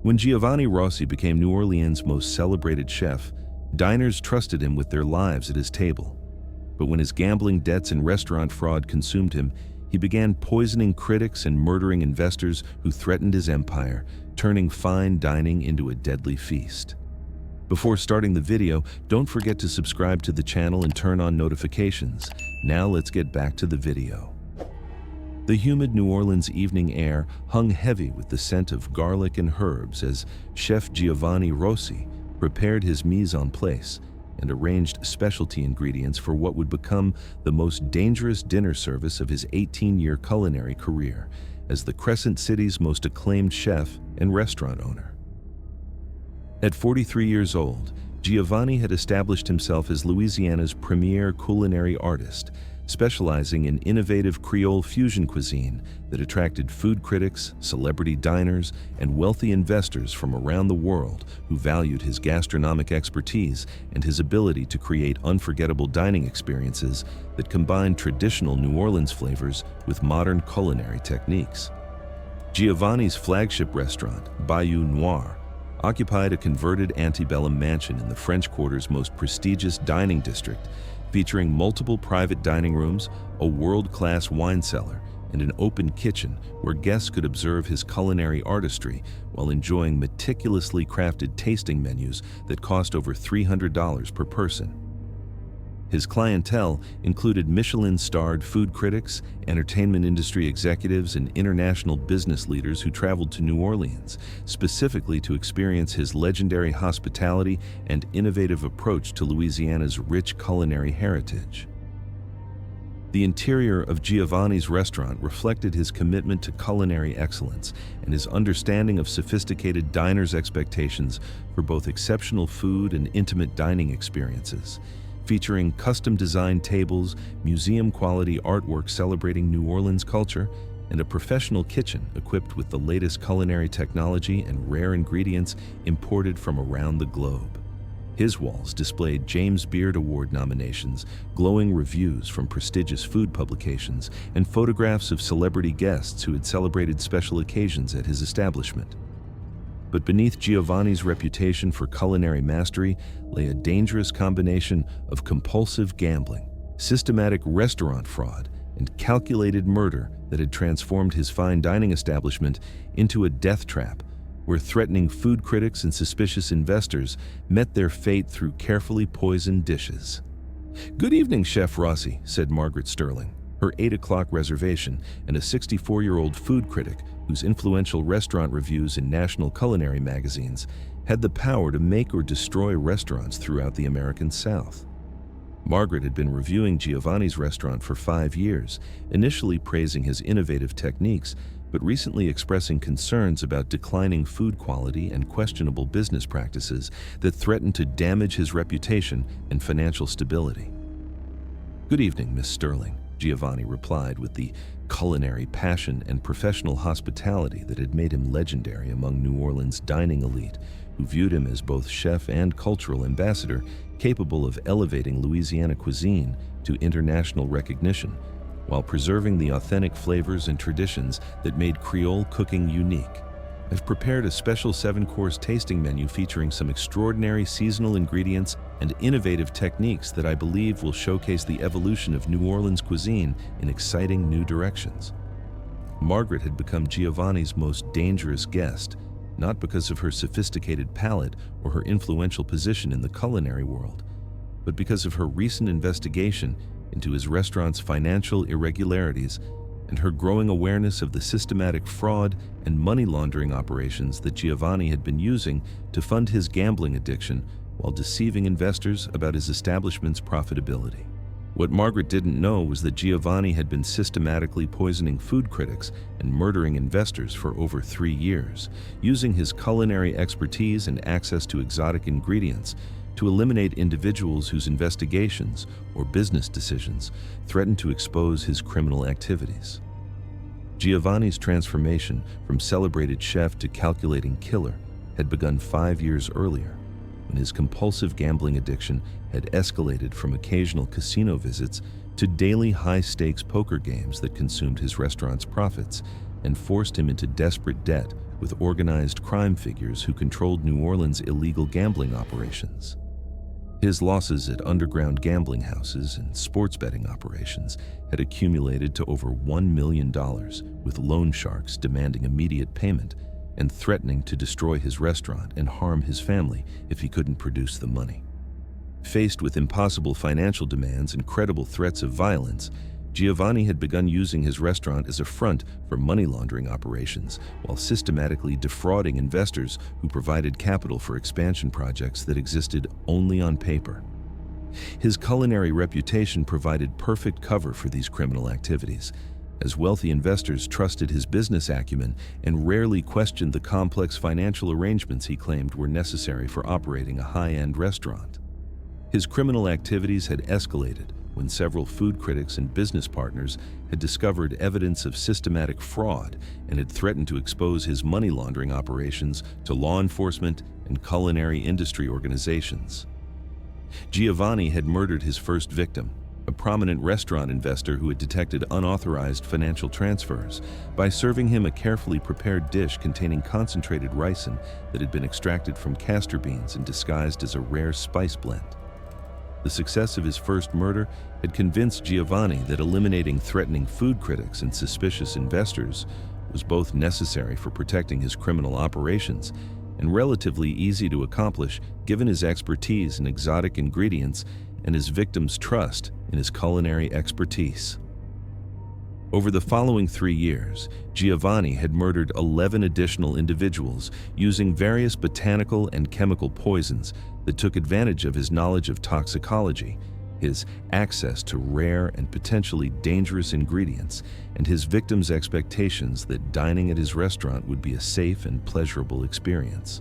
When Giovanni Rossi became New Orleans' most celebrated chef, diners trusted him with their lives at his table. But when his gambling debts and restaurant fraud consumed him, he began poisoning critics and murdering investors who threatened his empire, turning fine dining into a deadly feast. Before starting the video, don't forget to subscribe to the channel and turn on notifications. Now let's get back to the video. The humid New Orleans evening air hung heavy with the scent of garlic and herbs as Chef Giovanni Rossi prepared his mise en place and arranged specialty ingredients for what would become the most dangerous dinner service of his 18-year culinary career as the Crescent City's most acclaimed chef and restaurant owner. At 43 years old, Giovanni had established himself as Louisiana's premier culinary artist, specializing in innovative Creole fusion cuisine that attracted food critics, celebrity diners, and wealthy investors from around the world who valued his gastronomic expertise and his ability to create unforgettable dining experiences that combined traditional New Orleans flavors with modern culinary techniques. Giovanni's flagship restaurant, Bayou Noir, occupied a converted antebellum mansion in the French Quarter's most prestigious dining district, featuring multiple private dining rooms, a world-class wine cellar, and an open kitchen where guests could observe his culinary artistry while enjoying meticulously crafted tasting menus that cost over $300 per person. His clientele included Michelin-starred food critics, entertainment industry executives, and international business leaders who traveled to New Orleans, specifically to experience his legendary hospitality and innovative approach to Louisiana's rich culinary heritage. The interior of Giovanni's restaurant reflected his commitment to culinary excellence and his understanding of sophisticated diners' expectations for both exceptional food and intimate dining experiences. Featuring custom-designed tables, museum-quality artwork celebrating New Orleans culture, and a professional kitchen equipped with the latest culinary technology and rare ingredients imported from around the globe. His walls displayed James Beard Award nominations, glowing reviews from prestigious food publications, and photographs of celebrity guests who had celebrated special occasions at his establishment. But beneath Giovanni's reputation for culinary mastery lay a dangerous combination of compulsive gambling, systematic restaurant fraud, and calculated murder that had transformed his fine dining establishment into a death trap where threatening food critics and suspicious investors met their fate through carefully poisoned dishes. "Good evening, Chef Rossi," said Margaret Sterling, her 8 o'clock reservation, and a 64-year-old food critic whose influential restaurant reviews in national culinary magazines had the power to make or destroy restaurants throughout the American South. Margaret had been reviewing Giovanni's restaurant for 5 years, initially praising his innovative techniques, but recently expressing concerns about declining food quality and questionable business practices that threatened to damage his reputation and financial stability. "Good evening, Miss Sterling," Giovanni replied with the culinary passion and professional hospitality that had made him legendary among New Orleans' dining elite, who viewed him as both chef and cultural ambassador, capable of elevating Louisiana cuisine to international recognition, while preserving the authentic flavors and traditions that made Creole cooking unique. "I've prepared a special 7-course tasting menu featuring some extraordinary seasonal ingredients and innovative techniques that I believe will showcase the evolution of New Orleans cuisine in exciting new directions." Margaret had become Giovanni's most dangerous guest, not because of her sophisticated palate or her influential position in the culinary world, but because of her recent investigation into his restaurant's financial irregularities and her growing awareness of the systematic fraud and money laundering operations that Giovanni had been using to fund his gambling addiction while deceiving investors about his establishment's profitability. What Margaret didn't know was that Giovanni had been systematically poisoning food critics and murdering investors for over 3 years, using his culinary expertise and access to exotic ingredients to eliminate individuals whose investigations or business decisions threatened to expose his criminal activities. Giovanni's transformation from celebrated chef to calculating killer had begun 5 years earlier, when his compulsive gambling addiction had escalated from occasional casino visits to daily high-stakes poker games that consumed his restaurant's profits, and forced him into desperate debt with organized crime figures who controlled New Orleans' illegal gambling operations. His losses at underground gambling houses and sports betting operations had accumulated to over $1 million, with loan sharks demanding immediate payment and threatening to destroy his restaurant and harm his family if he couldn't produce the money. Faced with impossible financial demands and credible threats of violence, Giovanni had begun using his restaurant as a front for money laundering operations while systematically defrauding investors who provided capital for expansion projects that existed only on paper. His culinary reputation provided perfect cover for these criminal activities, as wealthy investors trusted his business acumen and rarely questioned the complex financial arrangements he claimed were necessary for operating a high-end restaurant. His criminal activities had escalated when several food critics and business partners had discovered evidence of systematic fraud and had threatened to expose his money laundering operations to law enforcement and culinary industry organizations. Giovanni had murdered his first victim, a prominent restaurant investor who had detected unauthorized financial transfers, by serving him a carefully prepared dish containing concentrated ricin that had been extracted from castor beans and disguised as a rare spice blend. The success of his first murder had convinced Giovanni that eliminating threatening food critics and suspicious investors was both necessary for protecting his criminal operations and relatively easy to accomplish given his expertise in exotic ingredients and his victims' trust in his culinary expertise. Over the following 3 years, Giovanni had murdered 11 additional individuals using various botanical and chemical poisons that took advantage of his knowledge of toxicology, his access to rare and potentially dangerous ingredients, and his victims' expectations that dining at his restaurant would be a safe and pleasurable experience.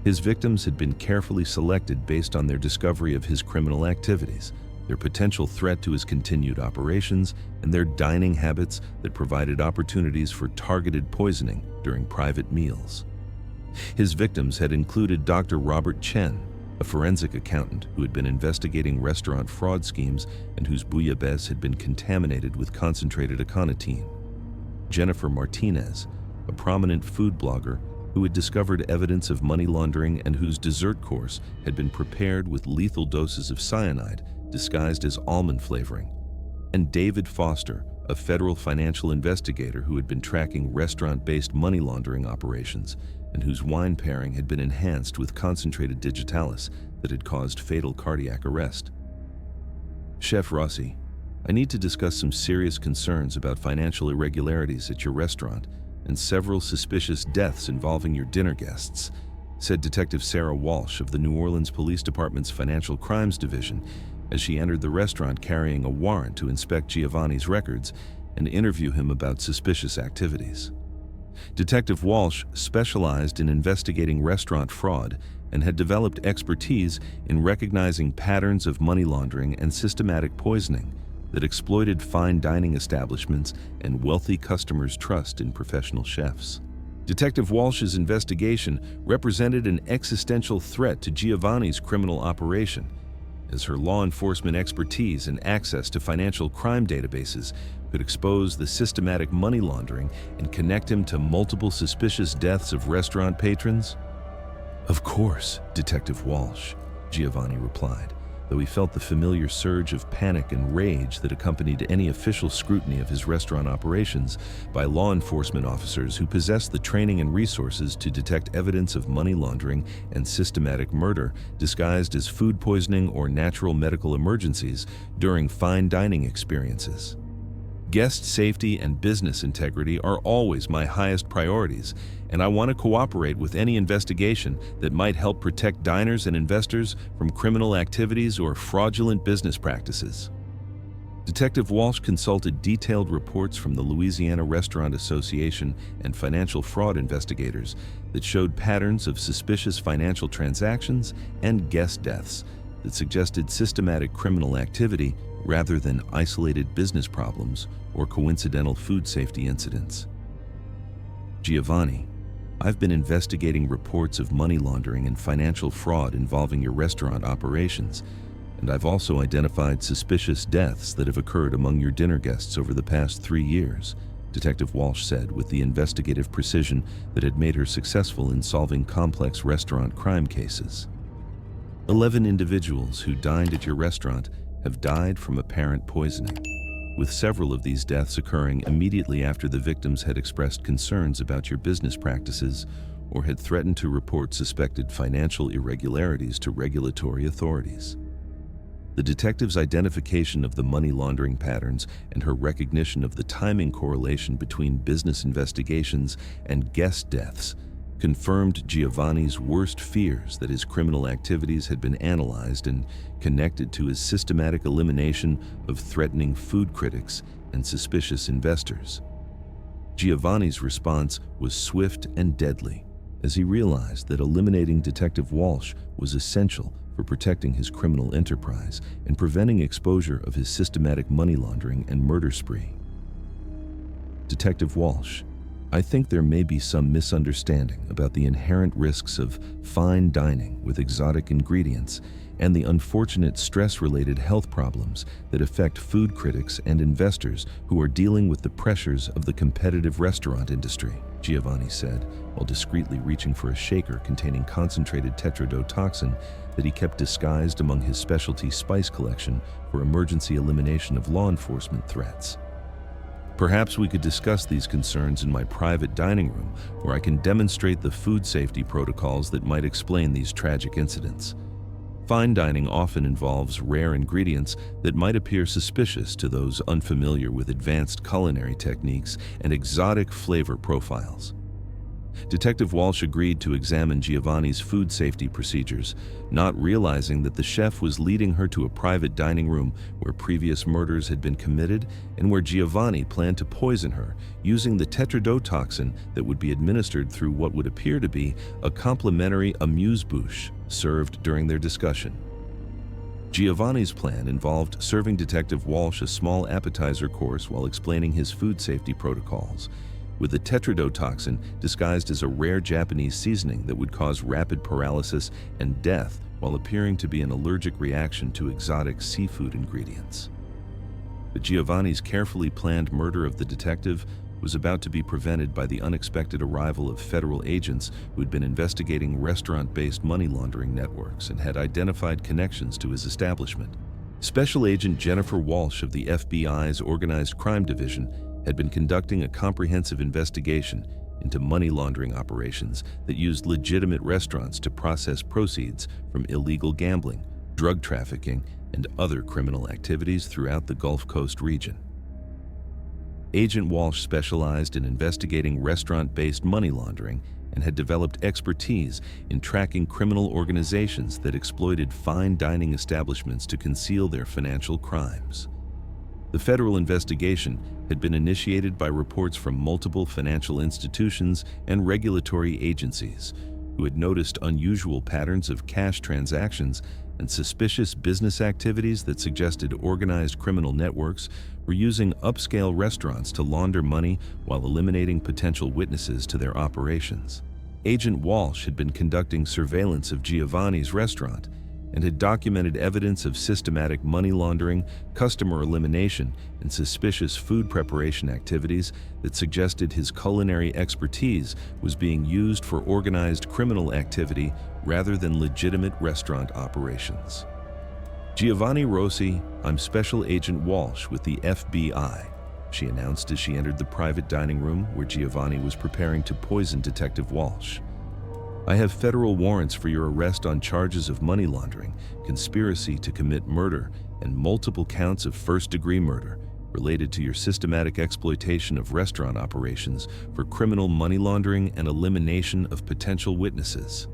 His victims had been carefully selected based on their discovery of his criminal activities, their potential threat to his continued operations, and their dining habits that provided opportunities for targeted poisoning during private meals. His victims had included Dr. Robert Chen, a forensic accountant who had been investigating restaurant fraud schemes and whose bouillabaisse had been contaminated with concentrated aconitine; Jennifer Martinez, a prominent food blogger who had discovered evidence of money laundering and whose dessert course had been prepared with lethal doses of cyanide disguised as almond flavoring; and David Foster, a federal financial investigator who had been tracking restaurant-based money laundering operations and whose wine pairing had been enhanced with concentrated digitalis that had caused fatal cardiac arrest. Chef Rossi, I need to discuss some serious concerns about financial irregularities at your restaurant and several suspicious deaths involving your dinner guests, said Detective Sarah Walsh of the New Orleans Police Department's Financial Crimes Division as she entered the restaurant carrying a warrant to inspect Giovanni's records and interview him about suspicious activities. Detective Walsh specialized in investigating restaurant fraud and had developed expertise in recognizing patterns of money laundering and systematic poisoning that exploited fine dining establishments and wealthy customers' trust in professional chefs. Detective Walsh's investigation represented an existential threat to Giovanni's criminal operation, as her law enforcement expertise and access to financial crime databases could expose the systematic money laundering and connect him to multiple suspicious deaths of restaurant patrons. Of course, Detective Walsh, Giovanni replied, though he felt the familiar surge of panic and rage that accompanied any official scrutiny of his restaurant operations by law enforcement officers who possessed the training and resources to detect evidence of money laundering and systematic murder disguised as food poisoning or natural medical emergencies during fine dining experiences. Guest safety and business integrity are always my highest priorities, and I want to cooperate with any investigation that might help protect diners and investors from criminal activities or fraudulent business practices. Detective Walsh consulted detailed reports from the Louisiana Restaurant Association and financial fraud investigators that showed patterns of suspicious financial transactions and guest deaths that suggested systematic criminal activity rather than isolated business problems or coincidental food safety incidents. Giovanni, I've been investigating reports of money laundering and financial fraud involving your restaurant operations, and I've also identified suspicious deaths that have occurred among your dinner guests over the past 3 years, Detective Walsh said with the investigative precision that had made her successful in solving complex restaurant crime cases. 11 individuals who dined at your restaurant have died from apparent poisoning, with several of these deaths occurring immediately after the victims had expressed concerns about your business practices or had threatened to report suspected financial irregularities to regulatory authorities. The detective's identification of the money laundering patterns and her recognition of the timing correlation between business investigations and guest deaths confirmed Giovanni's worst fears that his criminal activities had been analyzed and connected to his systematic elimination of threatening food critics and suspicious investors. Giovanni's response was swift and deadly, as he realized that eliminating Detective Walsh was essential for protecting his criminal enterprise and preventing exposure of his systematic money laundering and murder spree. Detective Walsh, I think there may be some misunderstanding about the inherent risks of fine dining with exotic ingredients and the unfortunate stress-related health problems that affect food critics and investors who are dealing with the pressures of the competitive restaurant industry, Giovanni said, while discreetly reaching for a shaker containing concentrated tetrodotoxin that he kept disguised among his specialty spice collection for emergency elimination of law enforcement threats. Perhaps we could discuss these concerns in my private dining room, where I can demonstrate the food safety protocols that might explain these tragic incidents. Fine dining often involves rare ingredients that might appear suspicious to those unfamiliar with advanced culinary techniques and exotic flavor profiles. Detective Walsh agreed to examine Giovanni's food safety procedures, not realizing that the chef was leading her to a private dining room where previous murders had been committed and where Giovanni planned to poison her using the tetrodotoxin that would be administered through what would appear to be a complimentary amuse-bouche served during their discussion. Giovanni's plan involved serving Detective Walsh a small appetizer course while explaining his food safety protocols, with the tetrodotoxin disguised as a rare Japanese seasoning that would cause rapid paralysis and death while appearing to be an allergic reaction to exotic seafood ingredients. But Giovanni's carefully planned murder of the detective was about to be prevented by the unexpected arrival of federal agents who had been investigating restaurant-based money laundering networks and had identified connections to his establishment. Special Agent Jennifer Walsh of the FBI's Organized Crime Division had been conducting a comprehensive investigation into money laundering operations that used legitimate restaurants to process proceeds from illegal gambling, drug trafficking, and other criminal activities throughout the Gulf Coast region. Agent Walsh specialized in investigating restaurant-based money laundering and had developed expertise in tracking criminal organizations that exploited fine dining establishments to conceal their financial crimes. The federal investigation had been initiated by reports from multiple financial institutions and regulatory agencies who had noticed unusual patterns of cash transactions and suspicious business activities that suggested organized criminal networks were using upscale restaurants to launder money while eliminating potential witnesses to their operations. Agent Walsh had been conducting surveillance of Giovanni's restaurant and had documented evidence of systematic money laundering, customer elimination, and suspicious food preparation activities that suggested his culinary expertise was being used for organized criminal activity rather than legitimate restaurant operations. Giovanni Rossi, I'm Special Agent Walsh with the FBI, she announced as she entered the private dining room where Giovanni was preparing to poison Detective Walsh. I have federal warrants for your arrest on charges of money laundering, conspiracy to commit murder, and multiple counts of first-degree murder related to your systematic exploitation of restaurant operations for criminal money laundering and elimination of potential witnesses.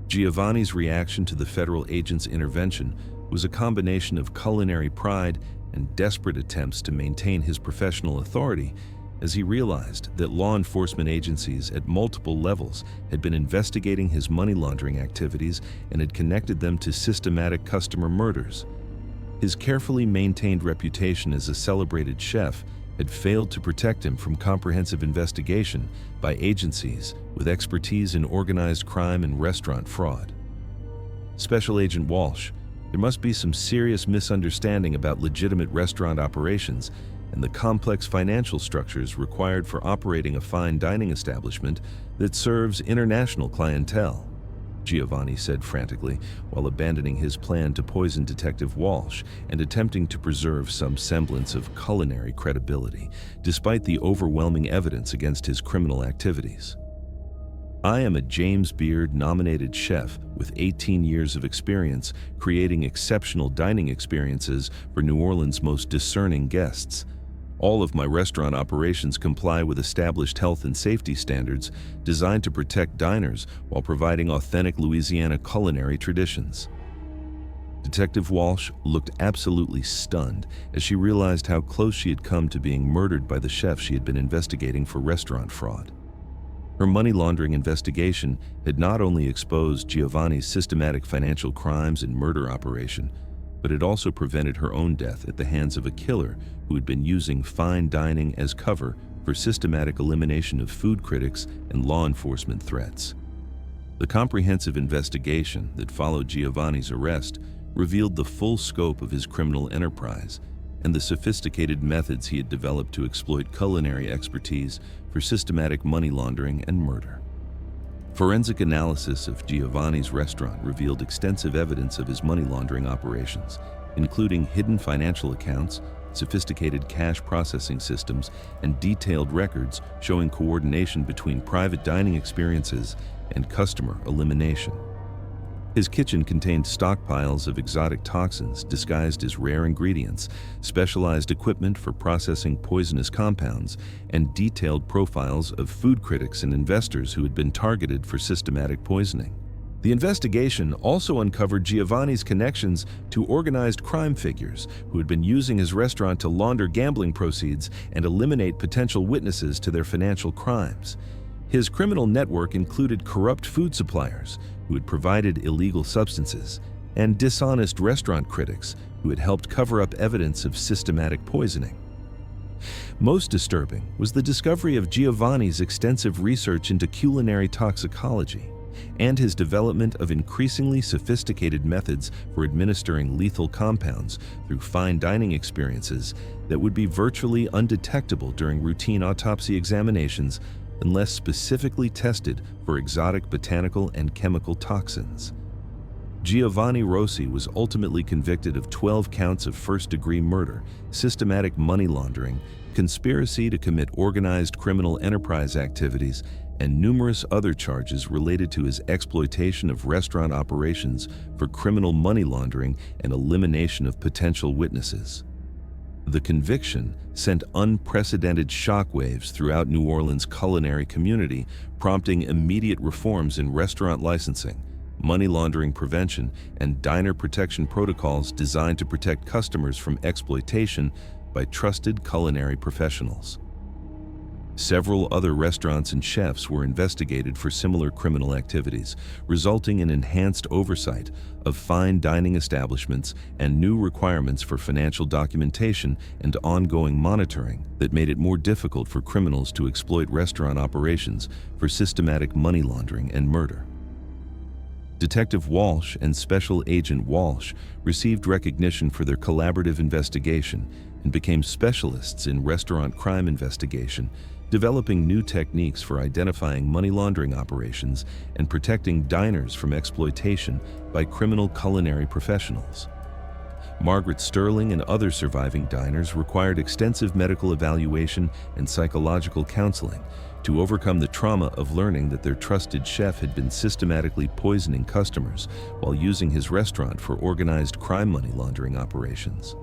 Giovanni's reaction to the federal agent's intervention was a combination of culinary pride and desperate attempts to maintain his professional authority as he realized that law enforcement agencies at multiple levels had been investigating his money laundering activities and had connected them to systematic customer murders. His carefully maintained reputation as a celebrated chef had failed to protect him from comprehensive investigation by agencies with expertise in organized crime and restaurant fraud. Special Agent Walsh, there must be some serious misunderstanding about legitimate restaurant operations and the complex financial structures required for operating a fine dining establishment that serves international clientele, Giovanni said frantically, while abandoning his plan to poison Detective Walsh and attempting to preserve some semblance of culinary credibility, despite the overwhelming evidence against his criminal activities. I am a James Beard-nominated chef with 18 years of experience creating exceptional dining experiences for New Orleans' most discerning guests. All of my restaurant operations comply with established health and safety standards designed to protect diners while providing authentic Louisiana culinary traditions. Detective Walsh looked absolutely stunned as she realized how close she had come to being murdered by the chef she had been investigating for restaurant fraud. Her money laundering investigation had not only exposed Giovanni's systematic financial crimes and murder operation, but it also prevented her own death at the hands of a killer who had been using fine dining as cover for systematic elimination of food critics and law enforcement threats. The comprehensive investigation that followed Giovanni's arrest revealed the full scope of his criminal enterprise and the sophisticated methods he had developed to exploit culinary expertise for systematic money laundering and murder. Forensic analysis of Giovanni's restaurant revealed extensive evidence of his money laundering operations, including hidden financial accounts, sophisticated cash processing systems, and detailed records showing coordination between private dining experiences and customer elimination. His kitchen contained stockpiles of exotic toxins disguised as rare ingredients, specialized equipment for processing poisonous compounds, and detailed profiles of food critics and investors who had been targeted for systematic poisoning. The investigation also uncovered Giovanni's connections to organized crime figures who had been using his restaurant to launder gambling proceeds and eliminate potential witnesses to their financial crimes. His criminal network included corrupt food suppliers who had provided illegal substances, and dishonest restaurant critics who had helped cover up evidence of systematic poisoning. Most disturbing was the discovery of Giovanni's extensive research into culinary toxicology and his development of increasingly sophisticated methods for administering lethal compounds through fine dining experiences that would be virtually undetectable during routine autopsy examinations unless specifically tested for exotic botanical and chemical toxins. Giovanni Rossi was ultimately convicted of 12 counts of first-degree murder, systematic money laundering, conspiracy to commit organized criminal enterprise activities, and numerous other charges related to his exploitation of restaurant operations for criminal money laundering and elimination of potential witnesses. The conviction sent unprecedented shockwaves throughout New Orleans' culinary community, prompting immediate reforms in restaurant licensing, money laundering prevention, and diner protection protocols designed to protect customers from exploitation by trusted culinary professionals. Several other restaurants and chefs were investigated for similar criminal activities, resulting in enhanced oversight of fine dining establishments and new requirements for financial documentation and ongoing monitoring that made it more difficult for criminals to exploit restaurant operations for systematic money laundering and murder. Detective Walsh and Special Agent Walsh received recognition for their collaborative investigation and became specialists in restaurant crime investigation, developing new techniques for identifying money laundering operations and protecting diners from exploitation by criminal culinary professionals. Margaret Sterling and other surviving diners required extensive medical evaluation and psychological counseling to overcome the trauma of learning that their trusted chef had been systematically poisoning customers while using his restaurant for organized crime money laundering operations.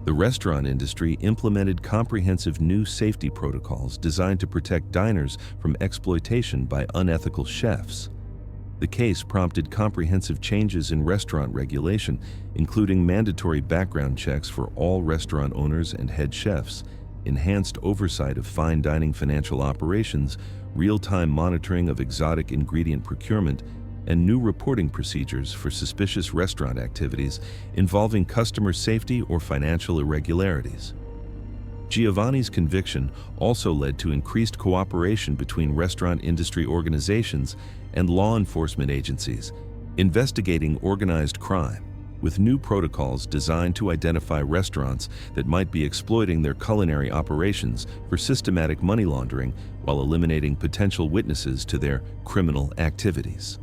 The restaurant industry implemented comprehensive new safety protocols designed to protect diners from exploitation by unethical chefs. The case prompted comprehensive changes in restaurant regulation, including mandatory background checks for all restaurant owners and head chefs, enhanced oversight of fine dining financial operations, real-time monitoring of exotic ingredient procurement, and new reporting procedures for suspicious restaurant activities involving customer safety or financial irregularities. Giovanni's conviction also led to increased cooperation between restaurant industry organizations and law enforcement agencies investigating organized crime. with new protocols designed to identify restaurants that might be exploiting their culinary operations for systematic money laundering while eliminating potential witnesses to their criminal activities.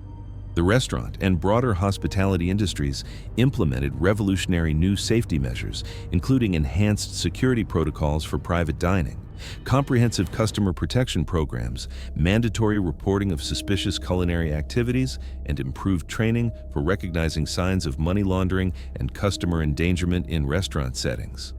The restaurant and broader hospitality industries implemented revolutionary new safety measures, including enhanced security protocols for private dining, comprehensive customer protection programs, mandatory reporting of suspicious culinary activities, and improved training for recognizing signs of money laundering and customer endangerment in restaurant settings.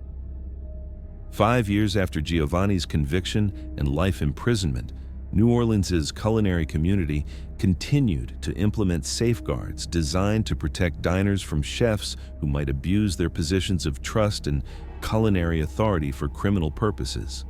5 years after Giovanni's conviction and life imprisonment, New Orleans' culinary community continued to implement safeguards designed to protect diners from chefs who might abuse their positions of trust and culinary authority for criminal purposes.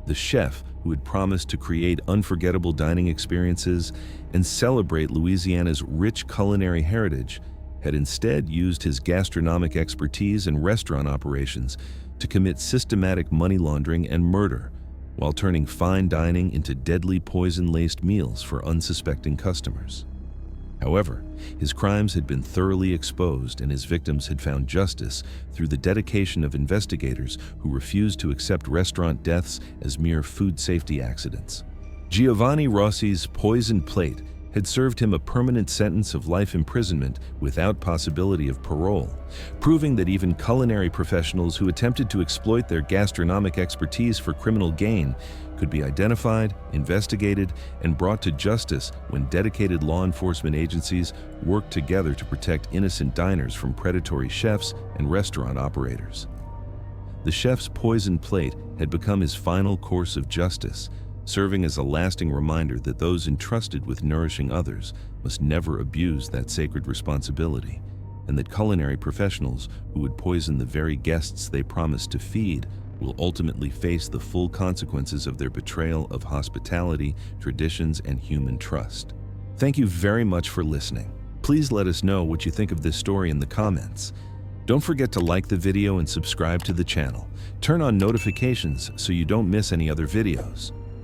The chef, who had promised to create unforgettable dining experiences and celebrate Louisiana's rich culinary heritage, had instead used his gastronomic expertise and restaurant operations to commit systematic money laundering and murder, while turning fine dining into deadly poison-laced meals for unsuspecting customers. However, his crimes had been thoroughly exposed and his victims had found justice through the dedication of investigators who refused to accept restaurant deaths as mere food safety accidents. Giovanni Rossi's poisoned plate had served him a permanent sentence of life imprisonment without possibility of parole, proving that even culinary professionals who attempted to exploit their gastronomic expertise for criminal gain could be identified, investigated, and brought to justice when dedicated law enforcement agencies worked together to protect innocent diners from predatory chefs and restaurant operators. The chef's poisoned plate had become his final course of justice, serving as a lasting reminder that those entrusted with nourishing others must never abuse that sacred responsibility, and that culinary professionals who would poison the very guests they promised to feed will ultimately face the full consequences of their betrayal of hospitality, traditions, and human trust. Thank you very much for listening. Please let us know what you think of this story in the comments. Don't forget to like the video and subscribe to the channel. Turn on notifications so you don't miss any other videos.